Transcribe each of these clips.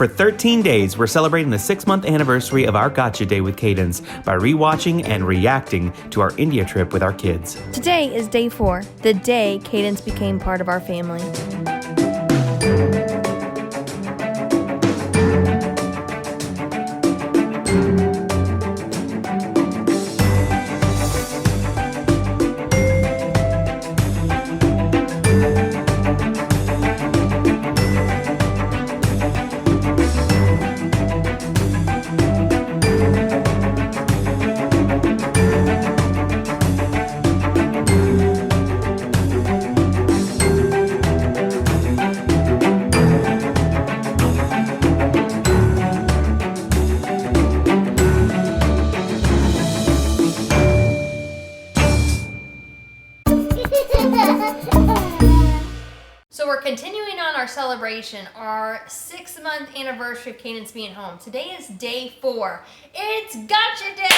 For 13 days, we're celebrating the 6-month anniversary of our Gotcha Day with Cadence by rewatching and reacting to our India trip with our kids. Today is day 4, the day Cadence became part of our family. So we're continuing on our celebration, our 6-month anniversary of Cadence being home. Today is day 4. It's Gotcha Day!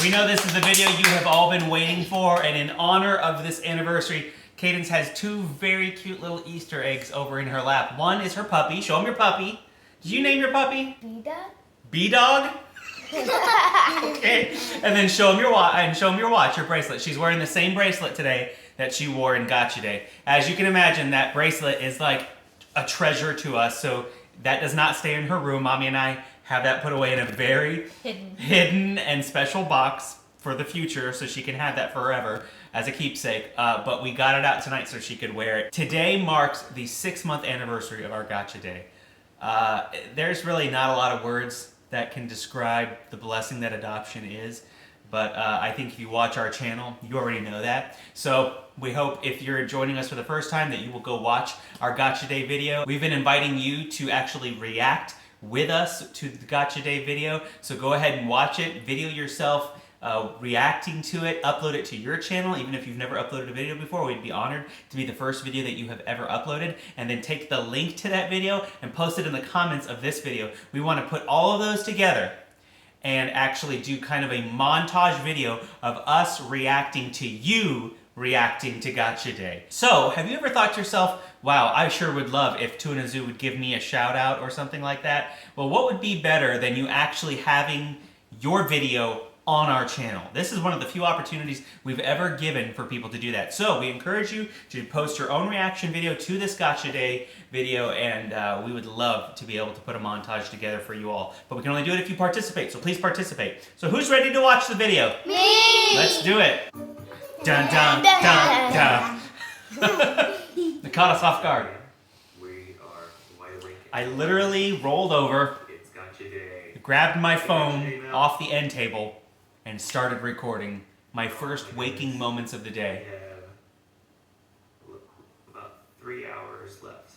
We know this is the video you have all been waiting for, and in honor of this anniversary, Cadence has 2 very cute little Easter eggs over in her lap. One is her puppy. Show them your puppy. Did you name your puppy? B-Dog? B-Dog? Okay. And then show them your watch, your bracelet. She's wearing the same bracelet today that she wore in Gotcha Day. As you can imagine, that bracelet is like a treasure to us, so that does not stay in her room. Mommy and I have that put away in a very hidden and special box for the future, so she can have that forever as a keepsake. But we got it out tonight so she could wear it. Today marks the 6-month anniversary of our Gotcha Day. There's really not a lot of words that can describe the blessing that adoption is. But I think if you watch our channel, you already know that. So we hope if you're joining us for the first time that you will go watch our Gotcha Day video. We've been inviting you to actually react with us to the Gotcha Day video. So go ahead and watch it, video yourself reacting to it, upload it to your channel. Even if you've never uploaded a video before, we'd be honored to be the first video that you have ever uploaded. And then take the link to that video and post it in the comments of this video. We want to put all of those together and actually do kind of a montage video of us reacting to you reacting to Gotcha Day. So, have you ever thought to yourself, wow, I sure would love if Tuna Zoo would give me a shout out or something like that? Well, what would be better than you actually having your video on our channel? This is one of the few opportunities we've ever given for people to do that. So we encourage you to post your own reaction video to this Gotcha Day video, and we would love to be able to put a montage together for you all. But we can only do it if you participate, so please participate. So who's ready to watch the video? Me! Let's do it. Dun dun dun dun. They caught us off guard. We are wide awake. I literally rolled over, It's Gotcha Day. grabbed my phone off the end table, and started recording my first waking moments of the We day. have about 3 hours left.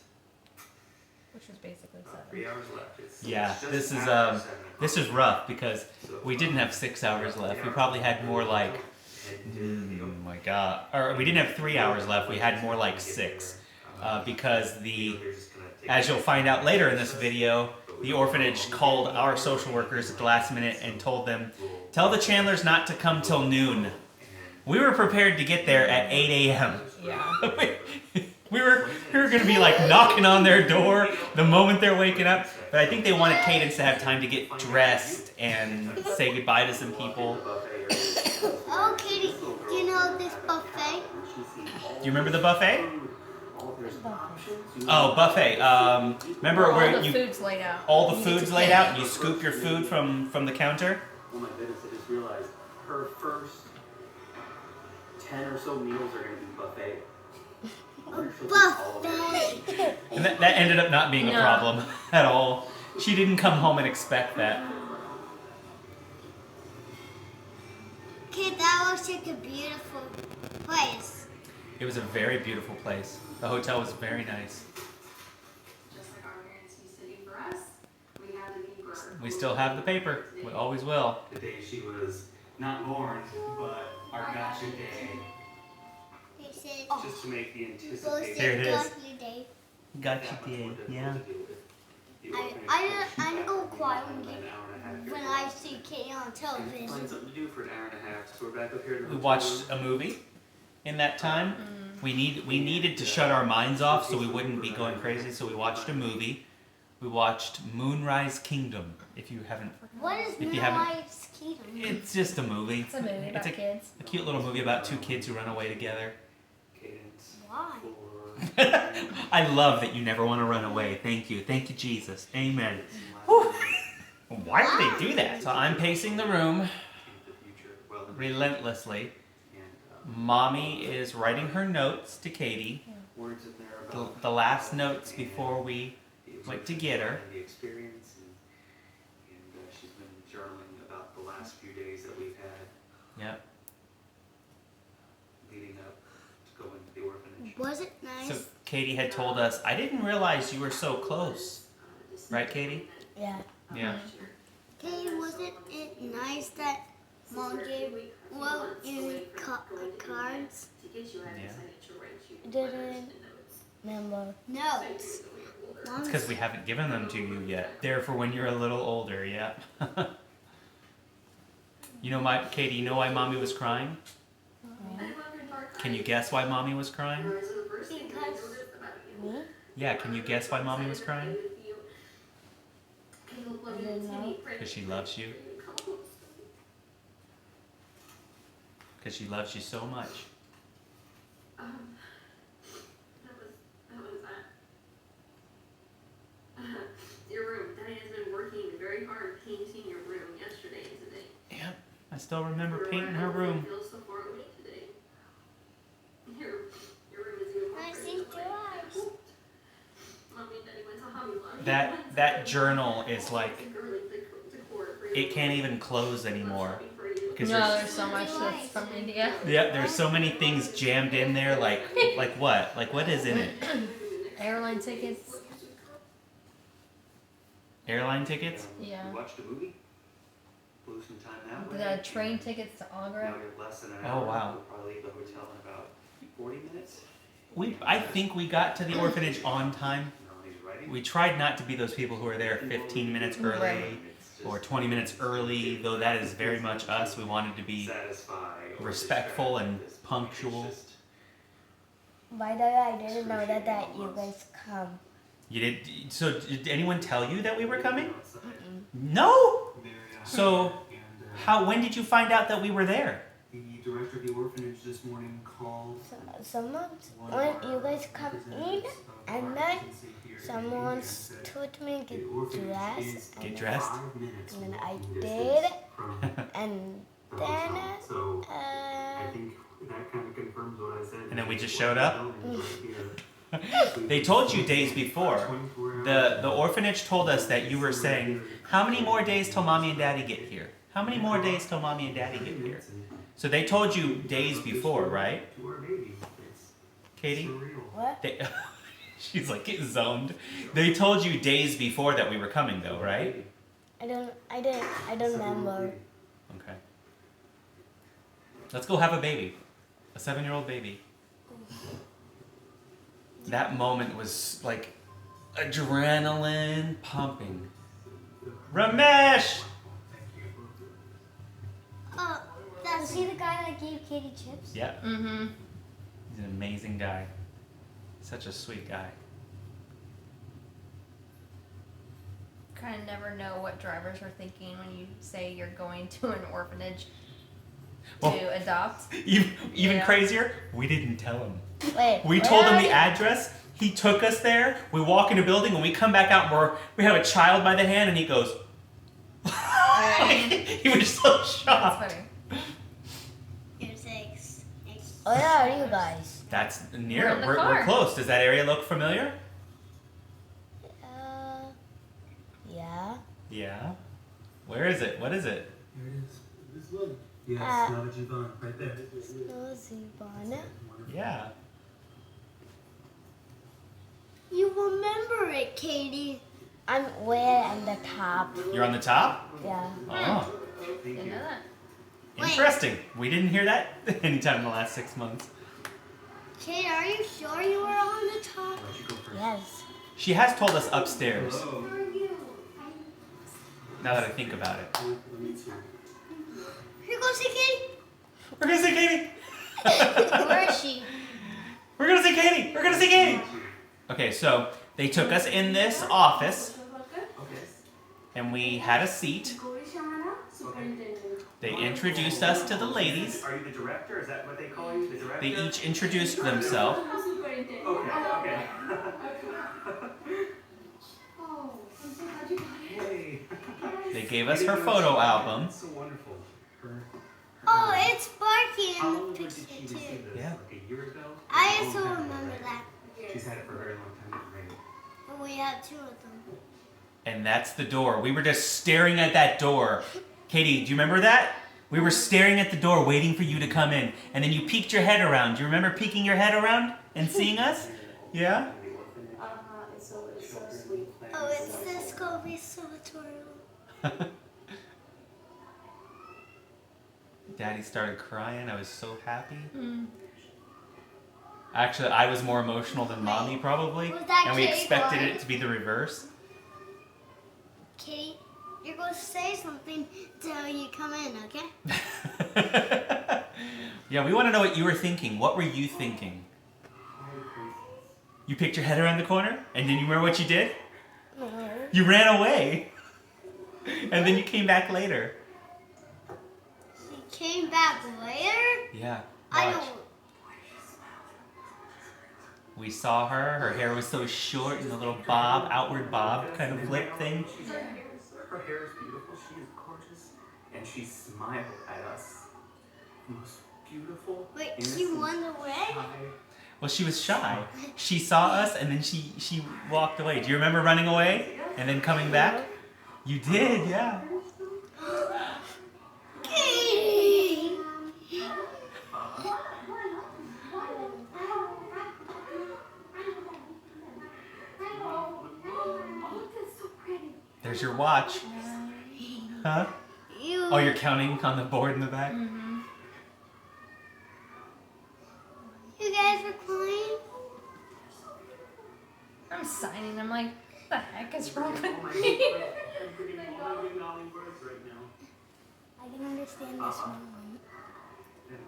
Which was basically 7. 3 hours left. Yeah, It's just this is after 7 this is o'clock. rough because we didn't have 6 hours left. We probably had more like, oh my god, or we didn't have 3 hours left. We had more like 6 because as you'll find out later in this video, the orphanage called our social workers at the last minute and told them, tell the Chandlers not to come till noon. We were prepared to get there at 8 a.m. Yeah. We were going to be like knocking on their door the moment they're waking up. But I think they wanted Cadence to have time to get dressed and say goodbye to some people. Oh, Katie, do you know this buffet? Do you remember the buffet? Oh, buffet. Remember All where the you food's laid out. all the You get food's to laid pick. out and you scoop your food from the counter? Oh my goodness, I just realized her first 10 or so meals are going to be buffet. I wonder if she'll eat all of it. Buffet. And that ended up not being a No. problem at all. She didn't come home and expect that. Okay, that looks like a beautiful place. It was a very beautiful place. The hotel was very nice. Just like our parents used to do for us, we have the paper. We still have the paper. We always will. The day she was not born, but our Gotcha Day. They said, Just to make the go anticipation. Here it say is. Gotcha Day. Gotcha Day, yeah. I go quiet when I see Katie on television. Find something to do for an hour and a half, so we're back up here. We watched a movie in that time. We needed to shut our minds off so we wouldn't be going crazy. So we watched a movie. We watched Moonrise Kingdom. If you haven't, What is if you haven't, Moonrise Kingdom? it's just a movie. It's a movie about kids. A cute little movie about 2 kids who run away together. Cadence. Why? I love that you never want to run away. Thank you, Jesus. Amen. Whew. Why would they do that? So I'm pacing the room relentlessly. Mommy is writing her notes to Katie. Words in there about The last notes before we went to get her. the experience, and she's been journaling about the last few days that we've had Yep. leading up to going to the orphanage. Was it nice? So Katie had told us, I didn't realize you were so close. Right, Katie? Yeah. Yeah. Okay, wasn't it nice that Mom gave in cards? Yeah. Didn't remember. Notes. It's because we haven't given them to you yet. They're for when you're a little older, yeah. Katie, you know why Mommy was crying? Can you guess why Mommy was crying? Because me? Yeah, can you guess why Mommy was crying? I don't know. Because she loves you. Because she loves you so much. Your room. Daddy has been working very hard painting your room yesterday and today. Yeah, I still remember painting her room. I feel so far away today. Your room is even more I pretty see than two eyes. Mommy and Daddy went to Hobby Lobby. That journal is like, Girly decor for it can't even close anymore. Because No, there's so much that's from India. yeah, there's so many things jammed in there. Like what? Like what is in it? Airline tickets. Airline tickets? Yeah. We watched a movie. Blew some time that way. The train tickets to Now Agra. we have less than an Oh, hour. wow. We'll probably leave the hotel in about 40 minutes. I think we got to the orphanage on time. He's writing. We tried not to be those people who are there 15 minutes early Right. or 20 minutes early, though that is very much us. We wanted to be Satisfy or respectful distract and at this point. punctual. It's just- By the way, I didn't know that you guys come. You did. So did anyone tell you that we were coming? No. So when did you find out that we were there? The director of the orphanage this morning called. Someone, when you guys come in, and then someone told me get dressed. Get dressed? And then I did, and then I think that kind of confirms what I said. And then we just showed up? They told you days before. The orphanage told us that you were saying, how many more days till Mommy and Daddy get here? How many more days till Mommy and Daddy get here? So they told you days before, right? Katie? what? She's like getting zoned. They told you days before that we were coming though, right? I don't remember. Okay. Let's go have a baby. A 7-year-old baby. That moment was like adrenaline pumping. Ramesh! Oh, was he the guy that gave Katie chips? Yeah, Mm-hmm. he's an amazing guy. Such a sweet guy. Kind of never know what drivers are thinking when you say you're going to an orphanage to Well, adopt. Even Yeah. crazier, we didn't tell him. Wait, We where told him are the you? address. He took us there. We walk in a building and we come back out and we have a child by the hand and he goes. He was so That's shocked. funny. Here's where are you guys? That's near. We're in the We're car. close. Does that area look familiar? Yeah. Yeah. Where is it? What is it? Here it is. This one. Yes, Uh, Navajivan, right there. Snowzebana. Yeah. You remember it, Katie. I'm way on the top. You're on the top? Yeah. Oh, Didn't know that. Wait. interesting. We didn't hear that anytime in the last 6 months. Kate, are you sure you were on the top? Yes. She has told us upstairs, Oh. now that I think about it. Here goes the Katie. We're gonna see Katie! Where is she? We're gonna see Katie! We're gonna see Katie! Okay, so they took us in this office and we had a seat. They introduced us to the ladies. Are you the director? Is that what they call you? The director? They each introduced themselves. Okay. Oh, I'm so glad you got it. Hey. They gave us her photo album. That's so wonderful. Oh, it's Sparky How in long the ago did she picture receive too. this? Yeah. Like a year ago? I A long also time ago, remember right? that. She's had it for a very long time, right? But we have two of them. And that's the door. We were just staring at that door. Katie, do you remember that? We were staring at the door waiting for you to come in. And then you peeked your head around. Do you remember peeking your head around and seeing us? Yeah? It's so sweet. Oh, it's the Scobie Sanatorium. Daddy started crying. I was so happy. Actually, I was more emotional than Mommy probably. Was that And we Katie expected Boy? it to be the reverse. Kate, you're going to say something till you come in, okay? Yeah, we want to know what you were thinking. What were you thinking? You picked your head around the corner? And then you remember what you did? No. You ran away. And then you came back later. She came back later? Yeah. I watch. don't. We saw her. Her hair was so short and a little bob, outward bob kind of flip thing. Her hair is beautiful. She is gorgeous. And she smiled at us. The most beautiful. Wait, she innocent, went away? shy- Well, she was shy. She saw us and then she walked away. Do you remember running away and then coming back? You did, yeah. Katie! There's your watch. Huh? You. Oh, you're counting on the board in the back? You guys were crying? I'm signing. I'm like, what the heck is wrong with Oh my me? God. I'm forgetting all my big naughty words right now. I can understand this one. And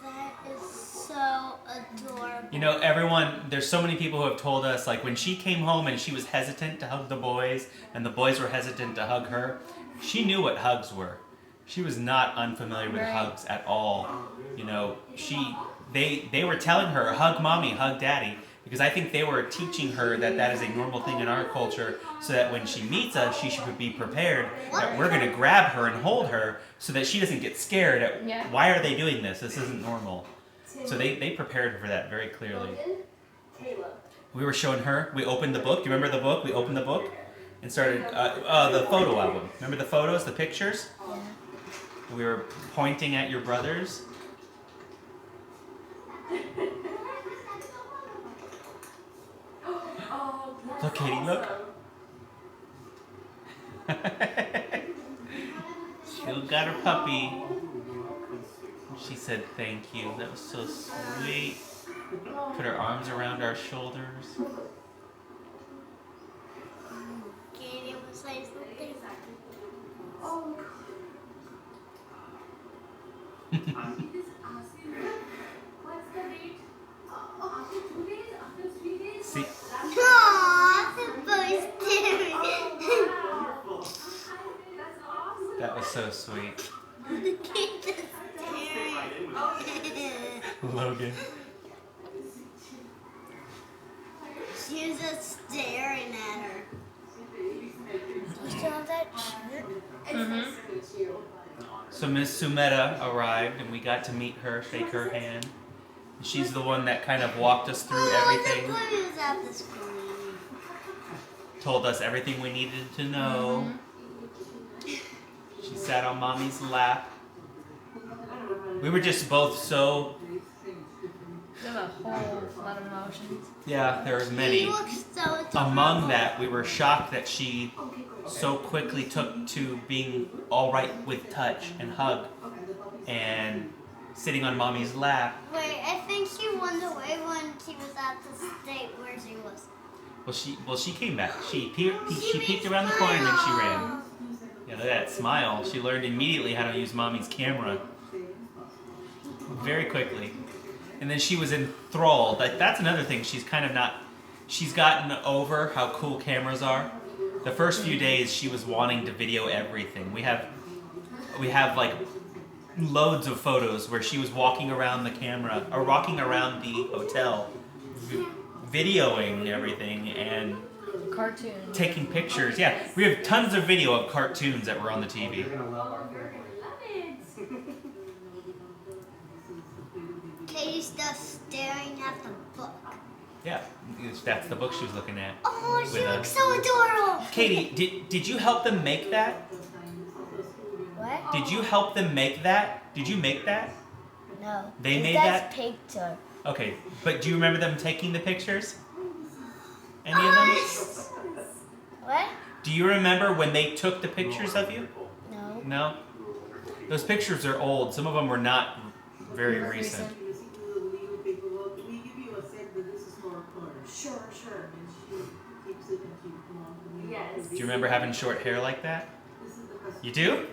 That is so adorable. You know, everyone, there's so many people who have told us, like, when she came home and she was hesitant to hug the boys, and the boys were hesitant to hug her, she knew what hugs were. She was not unfamiliar with Right. hugs at all. You know, they were telling her, hug mommy, hug daddy, because I think they were teaching her that that is a normal thing in our culture, so that when she meets us, she should be prepared that we're going to grab her and hold her so that she doesn't get scared at, Yeah. why are they doing this? This isn't normal. So they prepared her for that very clearly. Caleb. We were showing her, we opened the book. Do you remember the book? We opened the book and started, the photo album. Remember the photos, the pictures? Yeah. We were pointing at your brothers. Oh, that's Look, Katie, look. awesome. Still got her puppy. She said thank you. That was so sweet. Put her arms around our shoulders. Katie will say something. Oh, she's asking me, what's the date? After 2 days? After 3 days? See, Aww, the boy's staring. Wow. That's awesome. that was so sweet. The kid is staring. Logan. She was just staring at her. You still have that shirt? It's nice to meet you. So Miss Sumeta arrived and we got to meet her, shake her hand. She's the one that kind of walked us through everything, The boy was at the screen. told us everything we needed to know. She sat on mommy's lap. We were just both so, There's a whole lot of emotions. yeah, there was He many. looks so Among adorable. that, we were shocked that she so quickly took to being all right with touch and hug and sitting on mommy's lap. Wait, I think she went away when she was at the state where she was. Well, she came back. She peeked around the corner and then she ran. Yeah, look at that smile. She learned immediately how to use mommy's camera. Very quickly. And then she was enthralled. Like, that's another thing. She's kind of not. She's gotten over how cool cameras are. The first few days, she was wanting to video everything. We have like loads of photos where she was walking around the camera or walking around the hotel, videoing everything and Cartoons. taking pictures. Yeah, we have tons of video of cartoons that were on the TV. You're gonna love our Love family. it. Katie's just staring at the book. Yeah, that's the book she was looking at. Oh, she With looks us. so adorable. Katie, did you help them make that? What? Did you help them make that? Did you make that? No. They It made says that? picture. Okay, but do you remember them taking the pictures? Any of them? What? Do you remember when they took the pictures of you? No. No? Those pictures are old. Some of them were not very recent. Sure. Yes. Do you remember having short hair like that? You do?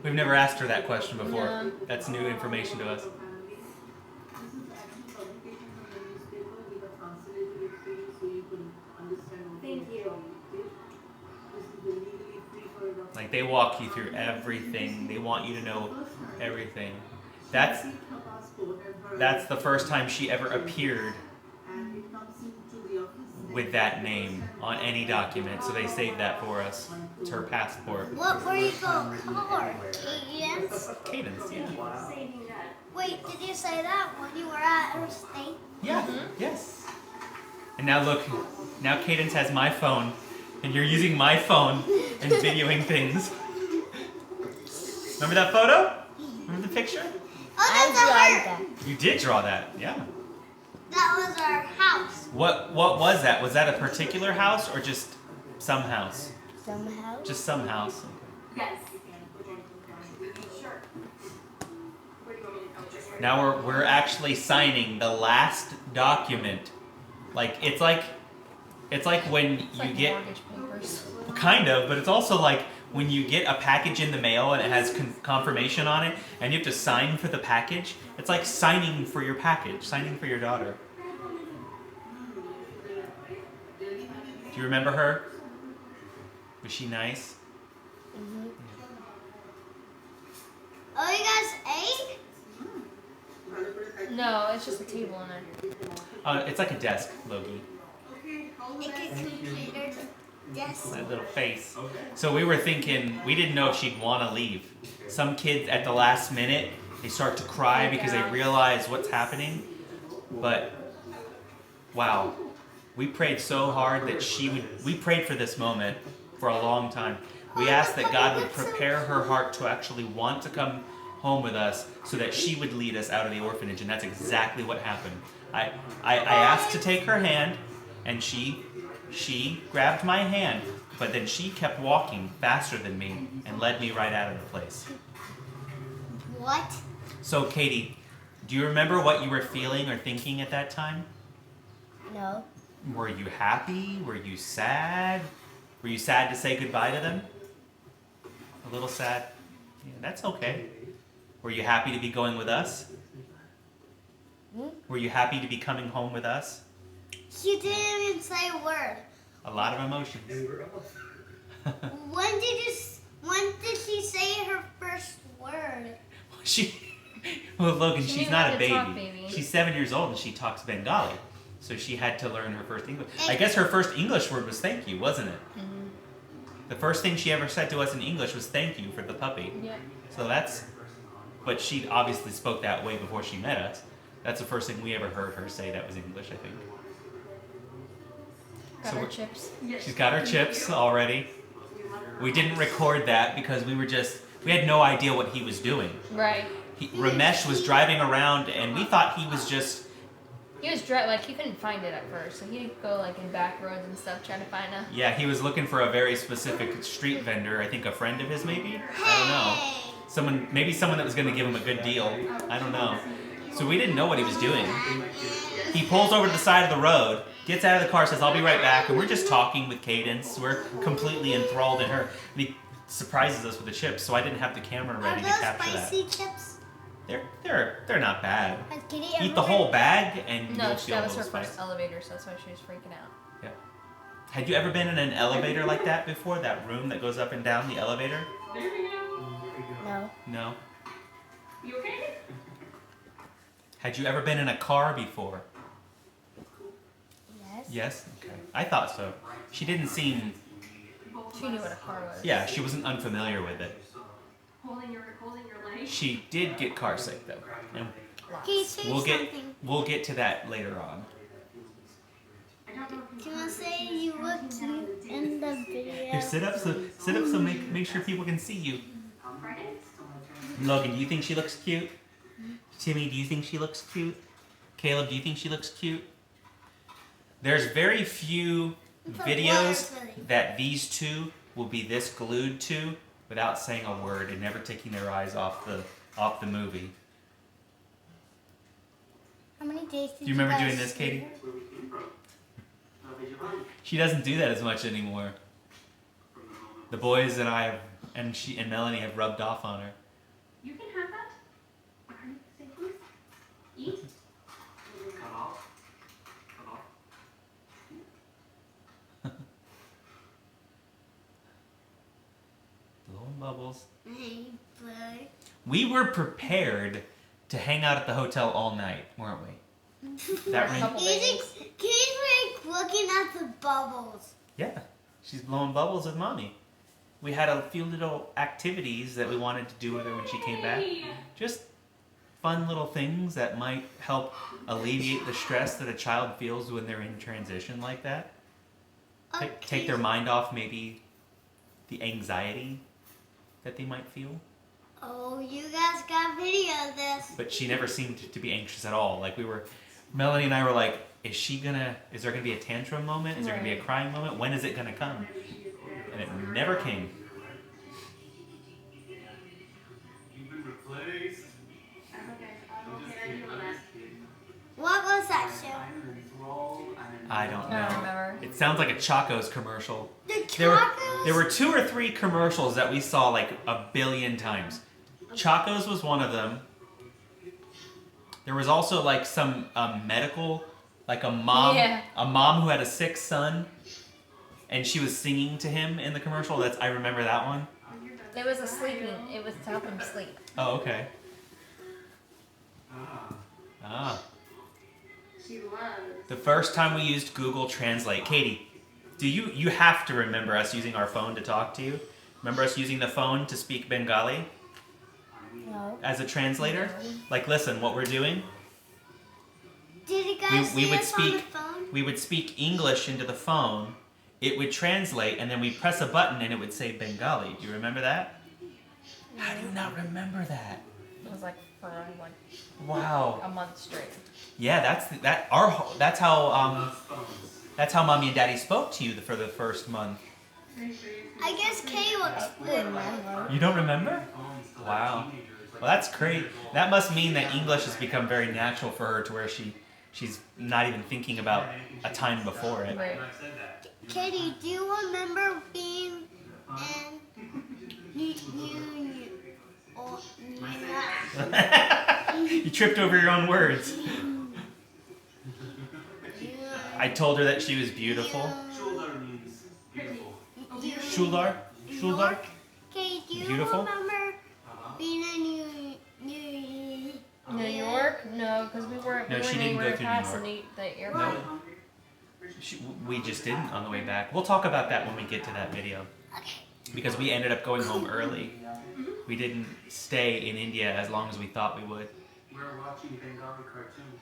We've never asked her that question before. No. That's new information to us. Thank you. Like, they walk you through everything. They want you to know everything. That's the first time she ever appeared with that name on any document. So they saved that for us. It's her passport. What were you going for? Cadence? Cadence, yeah. Saving that. Wait, did you say that when you were at her state? Yeah, yes. And now look, now Cadence has my phone, and you're using my phone and videoing things. Remember that photo? Remember the picture? Oh, I that's like her. that. You did draw that, yeah. That was our house. What was that? Was that a particular house or just some house? Somehow. Just some house. Yes. Sure. Where do you want me to go? Just right Now we're actually signing the last document. Like it's like when It's you like get mortgage papers. kind of, but it's also like when you get a package in the mail and it has confirmation on it, and you have to sign for the package. It's like signing for your package, signing for your daughter. Do you remember her? Was she nice? Oh, you guys ate? No, it's just a table in it. It's like a desk, Logie. Like a computer desk. That little face. So we were thinking, we didn't know if she'd want to leave. Some kids at the last minute, they start to cry because they realize what's happening. But, wow. We prayed so hard that we prayed for this moment for a long time. We asked that God would prepare her heart to actually want to come home with us so that she would lead us out of the orphanage, and that's exactly what happened. I asked to take her hand, and she grabbed my hand, but then she kept walking faster than me and led me right out of the place. What? So, Katie, do you remember what you were feeling or thinking at that time? No. Were you happy? Were you sad? Were you sad to say goodbye to them? A little sad? Yeah, that's okay. Were you happy to be going with us? Were you happy to be coming home with us? She didn't even say a word. A lot of emotions. When did she say her first word? Well, Logan, She she's knew not how a to talk, baby. baby. She's 7 years old and she talks Bengali. So she had to learn her first English. I guess her first English word was thank you, wasn't it? The first thing she ever said to us in English was thank you for the puppy. Yeah. So but she obviously spoke that way before she met us. That's the first thing we ever heard her say that was English, I think. Got So her we're- chips. She's got her chips already. We didn't record that because we had no idea what he was doing. Right. Ramesh was driving around and we thought he was just, He was he couldn't find it at first, so he'd go like in back roads and stuff trying to find a. yeah, he was looking for a very specific street vendor. I think a friend of his maybe? I don't know. Maybe someone that was going to give him a good deal. I don't know. So we didn't know what he was doing. He pulls over to the side of the road, gets out of the car, says, "I'll be right back." And we're just talking with Cadence. We're completely enthralled in her. And he surprises us with the chips, so I didn't have the camera Are ready to those capture spicy that. chips? They're not bad. Has Kitty Eat ever the whole been- bag and No, you'll feel that a was her little first spice. elevator, so that's why she was freaking out. Yeah. Had you ever been in an elevator like that before? That room that goes up and down the elevator? There we go. No. No. You okay? Had you ever been in a car before? Yes. Yes. Okay. I thought so. She didn't seem. She knew what a car was. Yeah, she wasn't unfamiliar with it. Holding your leg. She did get car sick though, and Can you say something? we'll get to that later on. I don't know if Can I say you look cute in the video? Here, sit up so make sure people can see you. Friday? Logan, do you think she looks cute? Timmy, do you think she looks cute? Caleb, do you think she looks cute? There's very few videos that these two will be this glued to without saying a word and never taking their eyes off the movie. How many days did Do you remember guys doing this, Katie? That's where we came from. She doesn't do that as much anymore. The boys and I have, and Melanie have rubbed off on her. You can have that. What are you say, please? Eat. Cut off. Cut off. Blowing bubbles. Hey, bud. We were prepared to hang out at the hotel all night, weren't we? That For a ring. couple days. He's like looking at the bubbles. Yeah, she's blowing bubbles with mommy. We had a few little activities that we wanted to do with her when she came back. Yay. Just fun little things that might help alleviate the stress that a child feels when they're in transition like that. Take their mind off maybe the anxiety that they might feel. Oh, you guys got video of this. But she never seemed to be anxious at all. Like Melanie and I were like, is there gonna be a tantrum moment? Is there gonna be a Right. crying moment? When is it gonna come? And it never came. You've been replaced. That's okay. I'm okay. I deal with that. What was that show? I don't I don't know. remember. It sounds like a Chacos commercial. The There were 2 or 3 commercials that we saw like a billion times. Chacos was one of them. There was also like some medical, like a mom who had a sick son, and she was singing to him in the commercial. I remember that one. It was it was to help him sleep. Oh, okay. Ah. She loves. The first time we used Google Translate, Katie, you have to remember us using our phone to talk to you? Remember us using the phone to speak Bengali No. as a translator? Like, listen, what we're doing? Did you guys We see would us on the speak phone? we would speak English into the phone. It would translate, and then we press a button, and it would say Bengali. Do you remember that? How do you not remember that? It was like for like Wow. a month straight. Yeah, that's how mommy and daddy spoke to you for the first month. I guess Kay looks good. You don't remember? Wow. Well, that's great. That must mean that English has become very natural for her to where she's not even thinking about a time before it. Right. Katie, do you remember being in You tripped over your own words. I told her that she was beautiful. Shuldar means beautiful. Shuldar? Shuldar? Katie, do you Beautiful? remember being in New York? No, because we weren't. No, we she weren't didn't go anywhere through past New York. the airport. No. We just didn't on the way back. We'll talk about that when we get to that video. Because we ended up going home early. We didn't stay in India as long as we thought we would. We're watching Bengali cartoons.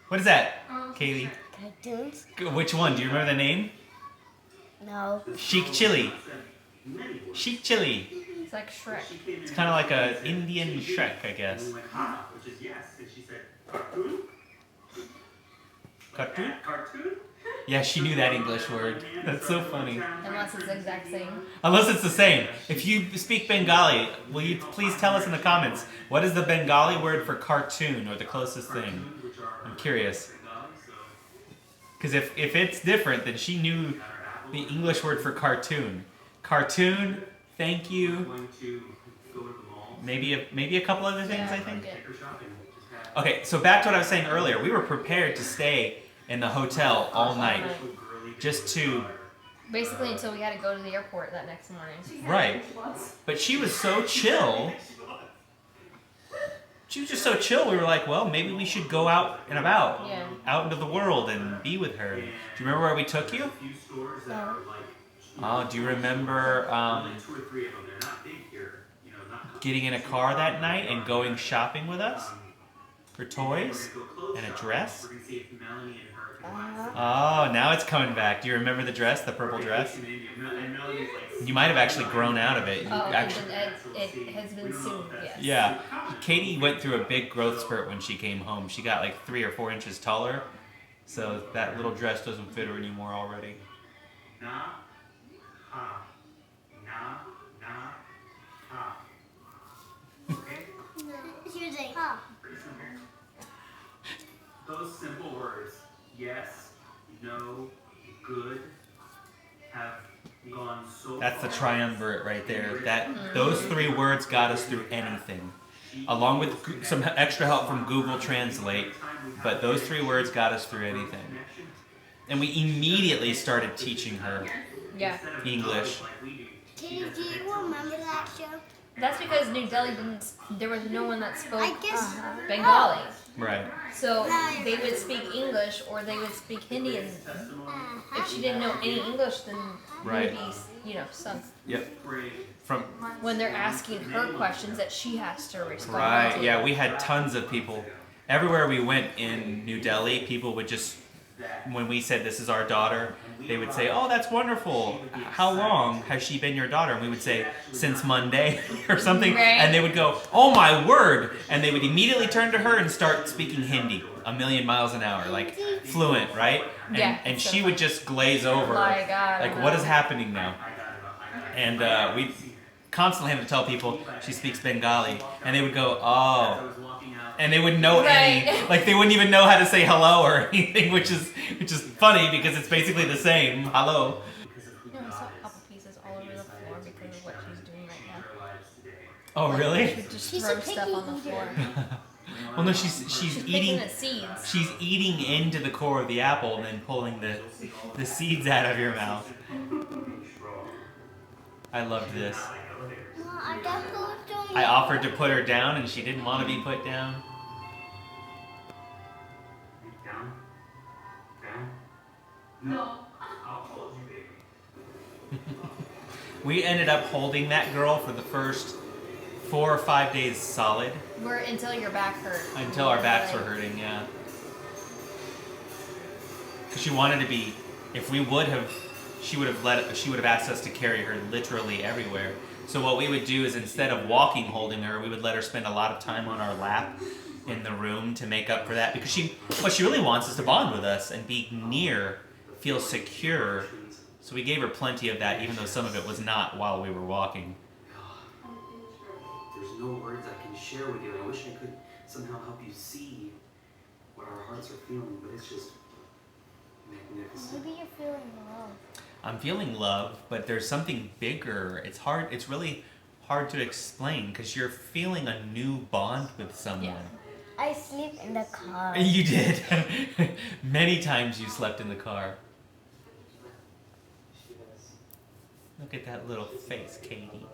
What is that, Kaylee? cartoons? Which one? Do you remember the name? No. Sheik Chili. Sheik Chili. It's like Shrek. It's kind of like a Indian Shrek, I guess. We went, which is yes. And she said, cartoon? Cartoon? Cartoon? Yeah, she knew that English word. That's so funny. Unless it's the exact same. Unless it's the same. If you speak Bengali, will you please tell us in the comments, what is the Bengali word for cartoon, or the closest thing? I'm curious. Because if it's different, then she knew the English word for cartoon. Cartoon, thank you. Going to go to the mall. maybe a couple other things, Yeah, I think. okay. Take her shopping. Just have Okay, so back to what I was saying earlier. We were prepared to stay in the hotel all night, just to Basically until we had to go to the airport that next morning. right. But she was so chill. She was just so chill. We were like, well, maybe we should go out and about, Yeah. out into the world and be with her. Do you remember where we took you? a few stores that are like Oh, do you remember only 2 or 3 of them. They're not big here, you know, not getting in a car that night and going shopping with us for toys We're gonna go clothes and a shopping. dress? We're gonna see if Melanie and her can find Oh, now it's coming back. Do you remember the dress, the purple dress? some India. And Melanie's like, You might have actually grown out of it. You Oh, actually, it has been soon, yes. yeah. Katie went through a big growth spurt when she came home. She got like 3 or 4 inches taller, so that little dress doesn't fit her anymore already. nah, ha, nah, nah, ha. Okay? She was like, huh. Pretty simple. Those simple words, yes, no, good, have gone so That's the far. triumvirate right there. Those 3 words got us through anything, along with some extra help from Google Translate. But those 3 words got us through anything. And we immediately started teaching her Yeah. English. Katie, do you remember that show? That's because New Delhi there was no one that spoke I guess. Bengali. Right. So they would speak English or they would speak Hindi, and if she didn't know any English, then Right. maybe, some Yep. From when they're asking her questions that she has to respond right. to. Yeah, we had tons of people. Everywhere we went in New Delhi, people would just, when we said this is our daughter, they would say, "Oh, that's wonderful. How long has she been your daughter?" And we would say, "Since Monday," or something. Right. And they would go, "Oh my word!" And they would immediately turn to her and start speaking Hindi a million miles an hour, like fluent, right? And, Yeah, and so she would just glaze over, My God, like, I what know. is happening now? And we constantly have to tell people she speaks Bengali, and they would go, "Oh." And they wouldn't know any, Right. like they wouldn't even know how to say hello or anything, which is funny because it's basically the same. Hello. No, I saw apple pieces all over the floor because of what she's doing right now. Oh really? She just She's throw a stuff picky on the floor. Well, no, she's Picking eating. the seeds. She's eating into the core of the apple and then pulling the seeds out of your mouth. I loved this. No, I don't I offered to put her down and she didn't want to be put down. Down? Down? No. I'll hold you, baby. We ended up holding that girl for the first 4 or 5 days solid Until your back hurt. until our backs were hurting. Yeah. Because she wanted to be. If we would have, she would have asked us to carry her literally everywhere. So what we would do is instead of walking holding her, we would let her spend a lot of time on our lap in the room to make up for that. Because what she really wants is to bond with us and be near, feel secure. So we gave her plenty of that, even though some of it was not while we were walking. There's no words I can share with you. I wish I could somehow help you see what our hearts are feeling, but it's just magnificent. Maybe you're feeling love. I'm feeling love, but there's something bigger. It's hard. It's really hard to explain because you're feeling a new bond with someone. Yeah. I sleep in the car. You did. Many times you slept in the car. Look at that little face, Katie.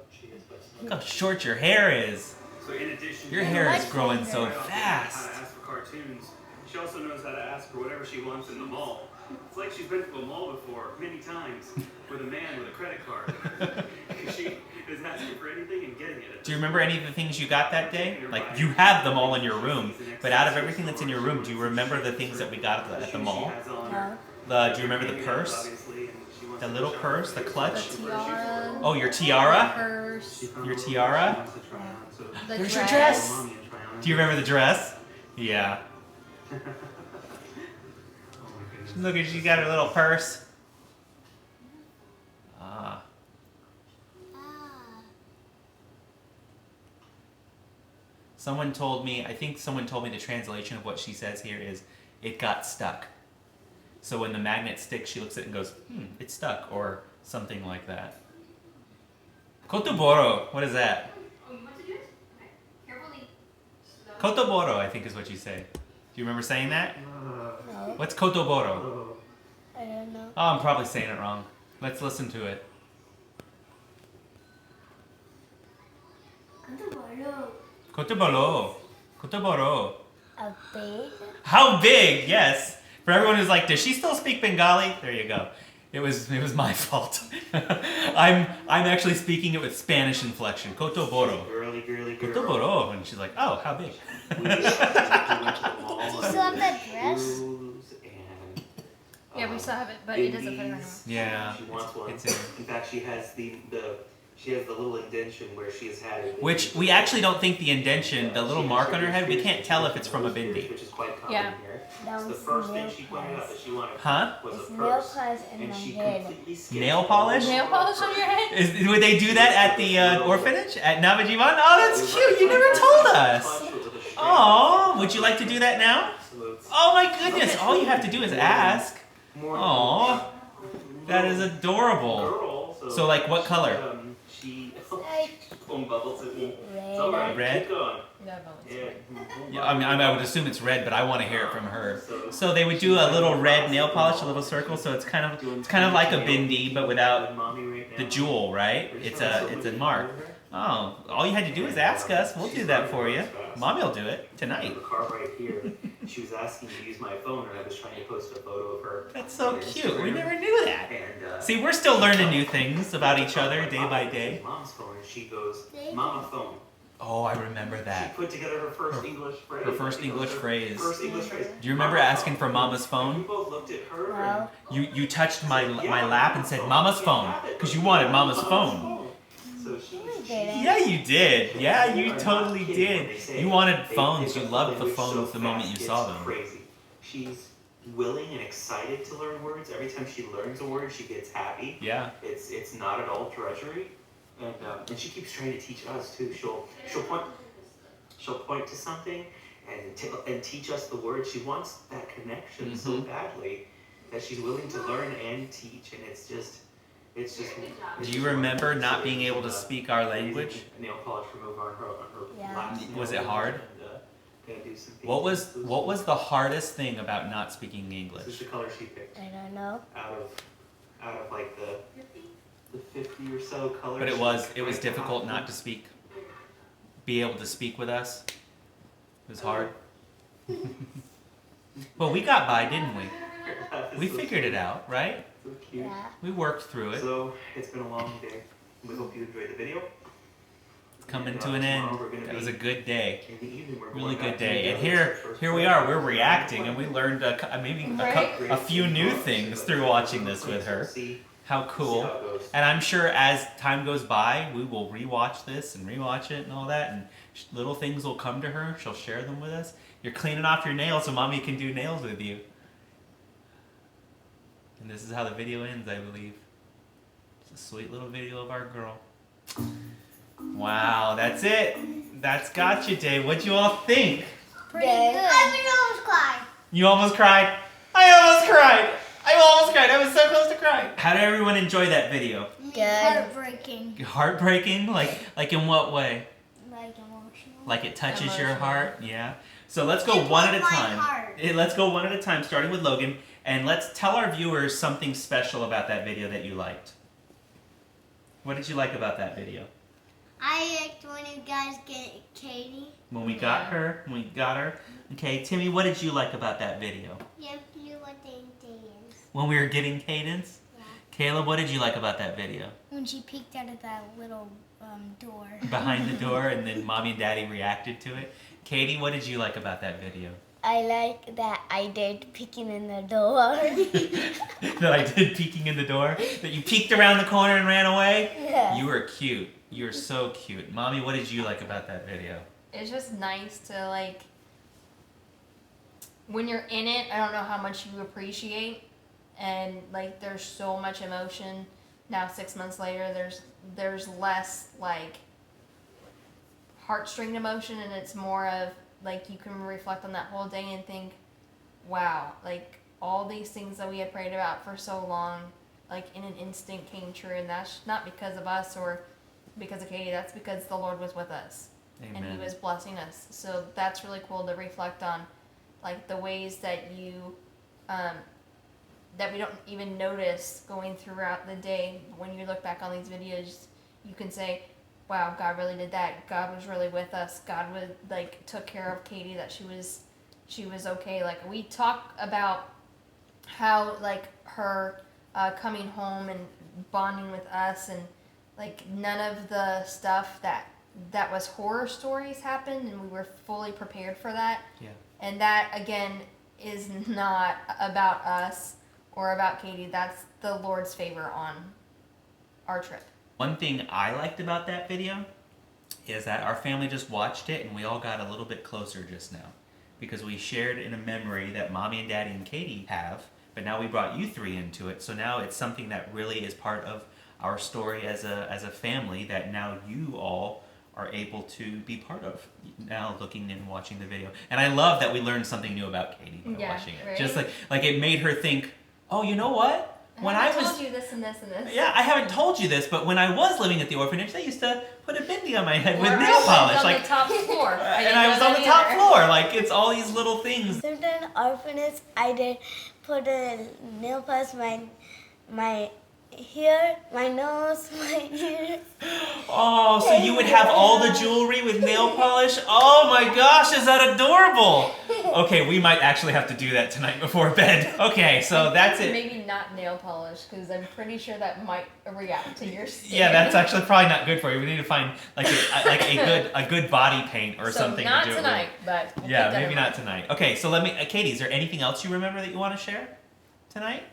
Look how short your hair is. So in addition Your to hair is like growing my so hair. how to fast. ask for cartoons, she also knows how to ask for whatever she wants in the mall. It's like she's been to a mall before many times with a man with a credit card. She is asking for anything and getting it. Do you remember any of the things you got that day? Like, you have them all in your room, but out of everything that's in your room, do you remember the things that we got at the mall? No. Do you remember the purse? The little purse, the The clutch? tiara. Oh, your tiara? Purse. Your tiara? The There's your dress. Do you remember the dress? Yeah. Look at, she got her little purse. Ah. Someone told me, I think someone told me the translation of what she says here is, it got stuck. So when the magnet sticks, she looks at it and goes, it's stuck, or something like that. Kotuboro, what is that? Oh, you want to do it? Kotoboro, I think is what you say. Do you remember saying that? No, What's kotoboro? I don't know. Oh, I'm probably saying it wrong. Let's listen to it. Kotoboro. Kotoboro. A big? How big? Yes. For everyone who's like, does she still speak Bengali? There you go. It was my fault. I'm actually speaking it with Spanish inflection. Kotoboro. Girly, girly girl. Kotoboro. And she's like, oh, how big? We went to the mall Do you still have that dress? and, Yeah, we still have it, but it doesn't fit her anymore. Yeah. She wants one. It's in. In fact, she has the little indention where she has had it. Which we actually don't think the indention, the little mark on her head, we can't tell if it's from a bindi. Which is quite common Yeah. here. That So the was first nail thing she pointed out that she wanted Huh? was It's a nail purse. polish in And my she head. completely skipped Nail polish? Nail polish on your head? Would they do that at the orphanage? At Navajivan? Oh, that's cute. You never told us. Oh, would you like to do that now? Oh my goodness. All you have to do is ask. Oh, that is adorable. So like what color? She Like bubbles at me. red. It's all right. Red? Keep going. No, but Yeah. Yeah, I would assume it's red, but I want to hear it from her. So they would do a little red nail polish, a little circle. So it's kind of like a bindi, but without the jewel, right? It's a mark. Oh, all you had to do is ask us. We'll do that for you. Mommy will do it tonight. The car right here. She was asking to use my phone, and I was trying to post a photo of her. That's so on cute. We Instagram. never knew that. And, See, we're still learning new things about each other day by day. Mom's phone, and she goes, "Mama phone." Oh, I remember She that. put together her first English phrase. her first I think it English was her phrase. First English phrase. Do you remember Mama asking for Mama's We phone? both looked at her. No. You touched my lap and said Mama's phone because you wanted Mama's phone. So she. didn't. Yeah, you did. Yeah, you totally did. You wanted phones. You loved the phones the moment you saw them. Crazy. She's willing and excited to learn words. Every time she learns a word, she gets happy. Yeah. It's not at all drudgery, and she keeps trying to teach us too. She'll point to something and teach us the word. She wants that connection so badly that she's willing to learn and teach, and it's just. Do you remember not being able to speak our language? Nail polish remover on her Yeah. last Was nail it hard? and, gonna do some What was the hardest thing about not speaking This is English? the color she picked I don't know. out of like the 50 or so colors. But it was difficult not to speak, be able to speak with us. It was hard. Well, we got by, didn't we? We figured it out, right? So cute. Yeah. We worked through it. So it's been a long day. We hope you enjoyed the video. It's coming to an end. Tomorrow we're gonna That be was a good day. in the evening. We're Really going good back to day. And Indiana. here we are. We're reacting, and we learned a few new things through watching this with her. See How cool. how it goes. And I'm sure as time goes by, we will rewatch this and rewatch it and all that, and little things will come to her. She'll share them with us. You're cleaning off your nails so Mommy can do nails with you. And this is how the video ends, I believe. It's a sweet little video of our girl. Wow, that's it. That's Gotcha Day. What'd you all think? Pretty good. You almost cried? I almost cried. I was so close to crying. How did everyone enjoy that video? Good. Heartbreaking. Heartbreaking? Like in what way? Like emotional. Like it touches your Emotional. heart? Yeah. So let's go It one at a broke my time. heart. Let's go one at a time, starting with Logan, and let's tell our viewers something special about that video that you liked. What did you like about that video? I liked when you guys get Katie. When we got her. Okay, Timmy, what did you like about that video? Yep, you what they dance. When we were getting Cadence? Yeah. Caleb, what did you like about that video? When she peeked out of that little door. Behind the door, and then Mommy and Daddy reacted to it. Katie, what did you like about that video? I like that I did peeking in the door. That I did peeking in the door? That you peeked around the corner and ran away? Yeah. You were cute. You were so cute. Mommy, what did you like about that video? it's just nice to like when you're in it. I don't know how much you appreciate, and like there's so much emotion now. 6 months later, there's less like heartstring emotion, and it's more of like you can reflect on that whole day and think, wow, like all these things that we had prayed about for so long, like in an instant came true, and that's not because of us or because of Katie. That's because the Lord was with us. and Amen. He was blessing us. So that's really cool to reflect on, like the ways that you, that we don't even notice going throughout the day. When you look back on these videos, you can say, wow, God really did that. God was really with us. God would took care of Katie, that she was okay. Like we talk about how her coming home and bonding with us, and none of the stuff that was horror stories happened, and we were fully prepared for that. Yeah. And that again is not about us or about Katie. That's the Lord's favor on our trip. One thing I liked about that video is that our family just watched it and we all got a little bit closer just now, because we shared in a memory that Mommy and Daddy and Katie have, but now we brought you three into it. So now it's something that really is part of our story as a family that now you all are able to be part of, now looking and watching the video. And I love that we learned something new about Katie by watching it. Right? Just like it made her think, oh, you know what? I told you this and this and this. Yeah, I haven't told you this, but when I was living at the orphanage, they used to put a bindi on my head with Or nail polish. on the top floor. And I was on the top floor. Like, it's all these little things. Certain orphanage, I did put a nail polish my hair, my nose, my ears. Oh, so you would have all the jewelry with nail polish? Oh my gosh, is that adorable? Okay, we might actually have to do that tonight before bed. Okay, so that's it. Maybe not nail polish, because I'm pretty sure that might react to your skin. Yeah, that's actually probably not good for you. We need to find a good body paint or something not to do tonight, it with. but we'll Yeah, keep that maybe in not mind. tonight. Okay, so let me, Katie, is there anything else you remember that you want to share tonight?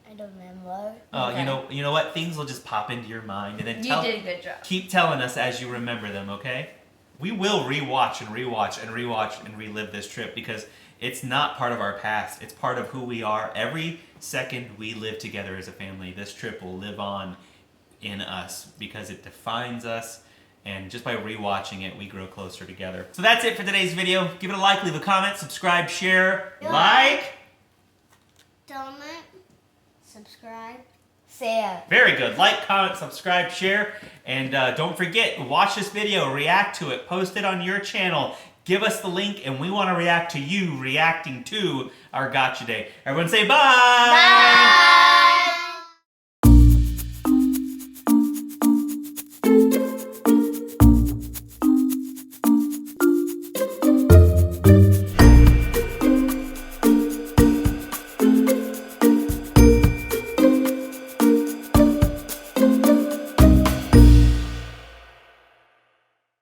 I don't remember. Oh, Okay. you know what? Things will just pop into your mind, and then You did a good job. keep telling us as you remember them. Okay? We will rewatch and rewatch and rewatch and relive this trip, because it's not part of our past. It's part of who we are. Every second we live together as a family, this trip will live on in us because it defines us. And just by rewatching it, we grow closer together. So that's it for today's video. Give it a like, leave a comment, subscribe, share, like. Comment, subscribe, share. Very good. Like, comment, subscribe, share, and don't forget, watch this video, react to it, post it on your channel, give us the link, and we want to react to you reacting to our Gotcha Day. Everyone say bye! Bye!